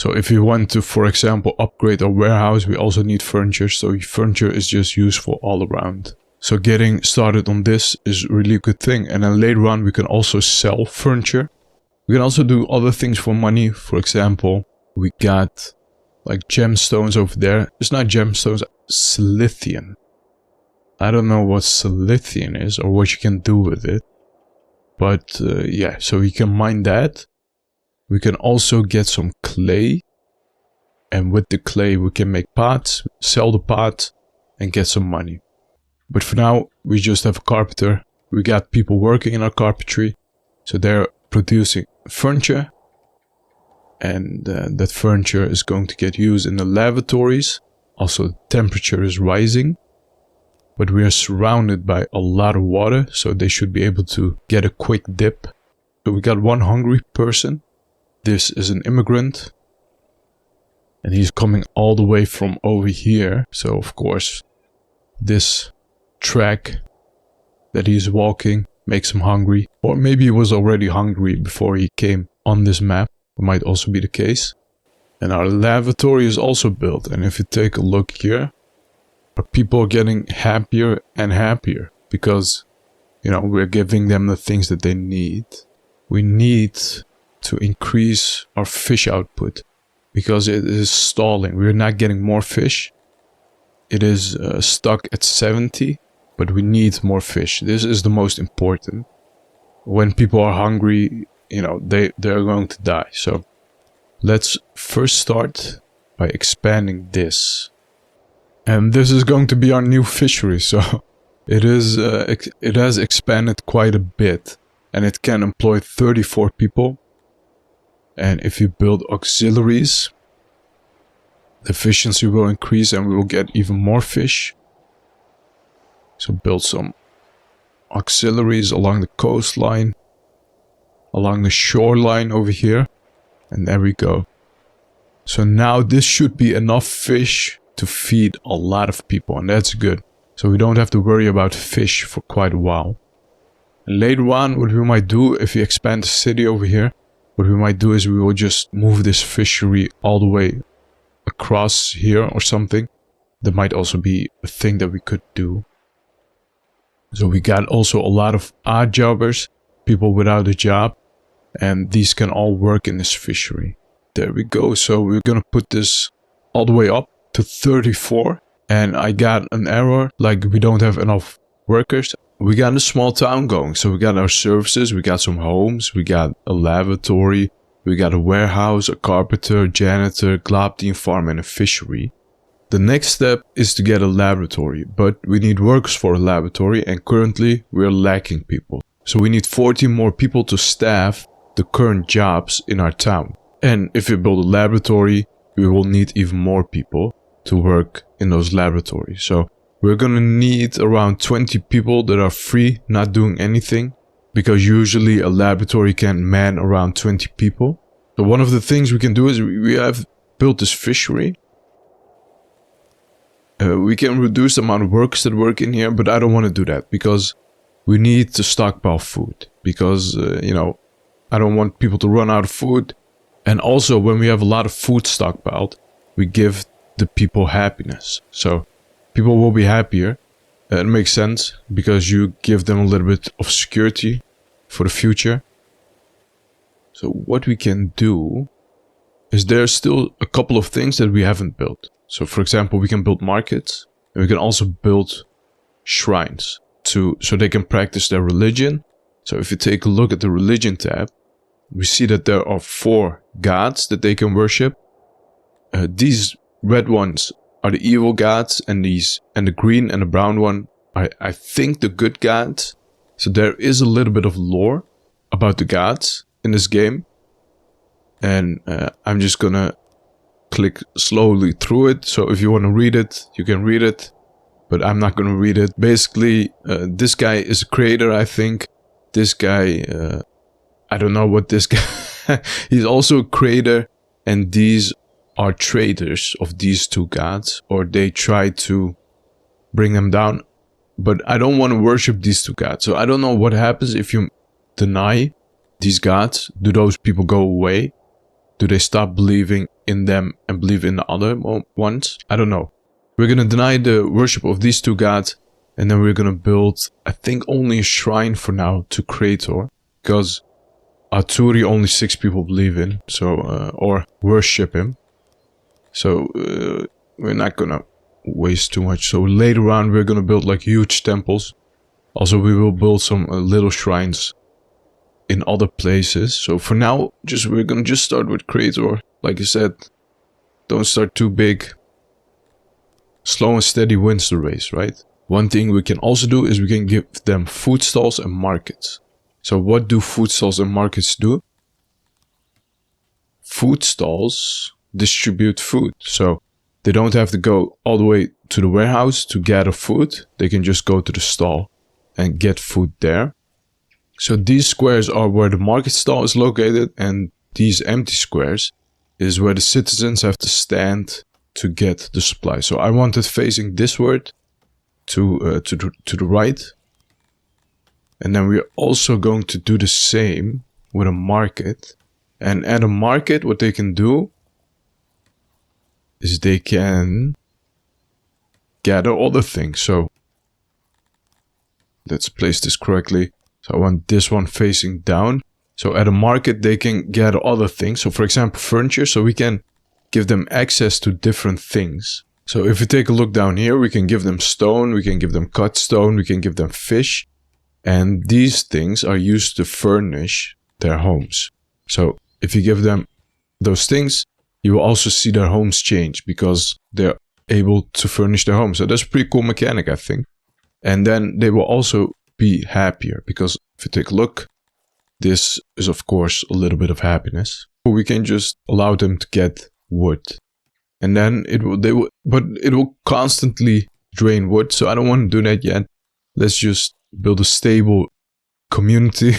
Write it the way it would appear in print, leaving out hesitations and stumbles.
So if we want to, for example, upgrade our warehouse, we also need furniture. So furniture is just useful all around. So getting started on this is really a good thing. And then later on, we can also sell furniture. We can also do other things for money. For example, we got like gemstones over there. It's not gemstones, silithium. I don't know what silithium is or what you can do with it. But yeah, so we can mine that. We can also get some clay. And with the clay, we can make pots, sell the pots, and get some money. But for now, we just have a carpenter. We got people working in our carpentry. So they're producing furniture. And that furniture is going to get used in the lavatories. Also, the temperature is rising. But we are surrounded by a lot of water. So they should be able to get a quick dip. So we got one hungry person. This is an immigrant. And he's coming all the way from over here. So of course, this track that he's walking makes him hungry. Or maybe he was already hungry before he came on this map. It might also be the case. And our lavatory is also built. And if you take a look here, our people are getting happier and happier. Because, you know, we're giving them the things that they need. We need to increase our fish output. Because it is stalling. We're not getting more fish. It is stuck at 70. But we need more fish. This is the most important. When people are hungry, you know, they're going to die. So let's first start by expanding this. And this is going to be our new fishery. So it has expanded quite a bit. And it can employ 34 people. And if you build auxiliaries, the efficiency will increase and we will get even more fish. So build some auxiliaries along the coastline, along the shoreline over here. And there we go. So now this should be enough fish to feed a lot of people, and that's good. So we don't have to worry about fish for quite a while. And later on, what we might do if we expand the city over here, what we might do is we will just move this fishery all the way across here or something. That might also be a thing that we could do. So we got also a lot of odd jobbers, people without a job, and these can all work in this fishery. There we go. So we're gonna put this all the way up to 34, and I got an error, like we don't have enough workers. We got a small town going, so we got our services, we got some homes, we got a lavatory, we got a warehouse, a carpenter, janitor, globdine farm, and a fishery. The next step is to get a laboratory, but we need workers for a laboratory, and currently we're lacking people. So we need 40 more people to staff the current jobs in our town. And if we build a laboratory, we will need even more people to work in those laboratories. So we're gonna need around 20 people that are free, not doing anything, because usually a laboratory can man around 20 people. So one of the things we can do is we have built this fishery. We can reduce the amount of workers that work in here, but I don't want to do that because we need to stockpile food. Because, you know, I don't want people to run out of food. And also, when we have a lot of food stockpiled, we give the people happiness. So people will be happier. It makes sense because you give them a little bit of security for the future. So what we can do is there's still a couple of things that we haven't built. So for example, we can build markets, and we can also build shrines so they can practice their religion. So if you take a look at the religion tab, we see that there are 4 gods that they can worship. These red ones are the evil gods, and the green and the brown one are, I think, the good gods. So there is a little bit of lore about the gods in this game. And I'm just gonna click slowly through it. So if you want to read it, you can read it. But I'm not gonna read it. Basically, this guy is a creator, I think. This guy, I don't know what this guy... He's also a creator. And these are traders of these 2 gods. Or they try to bring them down. But I don't want to worship these 2 gods. So I don't know what happens if you deny these gods. Do those people go away? Do they stop believing in them and believe in the other ones? I don't know. We're going to deny the worship of these two gods. And then we're going to build, I think, only a shrine for now to Krator. Because Arturi only 6 people believe in. So, or worship him. So, we're not going to waste too much. So later on, we're going to build like huge temples. Also, we will build some little shrines in other places. So for now, we're going to just start with Krator. Like I said, don't start too big. Slow and steady wins the race, right? One thing we can also do is we can give them food stalls and markets. So what do food stalls and markets do? Food stalls distribute food. So they don't have to go all the way to the warehouse to gather food. They can just go to the stall and get food there. So these squares are where the market stall is located, and these empty squares is where the citizens have to stand to get the supply. So I want it facing this word to the right. And then we're also going to do the same with a market. And at a market, what they can do is they can gather other things. So let's place this correctly. So I want this one facing down. So at a market, they can gather other things. So for example, furniture. So we can give them access to different things. So if you take a look down here, we can give them stone. We can give them cut stone. We can give them fish. And these things are used to furnish their homes. So if you give them those things, you will also see their homes change because they're able to furnish their homes. So that's a pretty cool mechanic, I think. And then they will also be happier because if you take a look, this is of course a little bit of happiness. We can just allow them to get wood, and then it will constantly drain wood. So I don't want to do that yet. Let's just build a stable community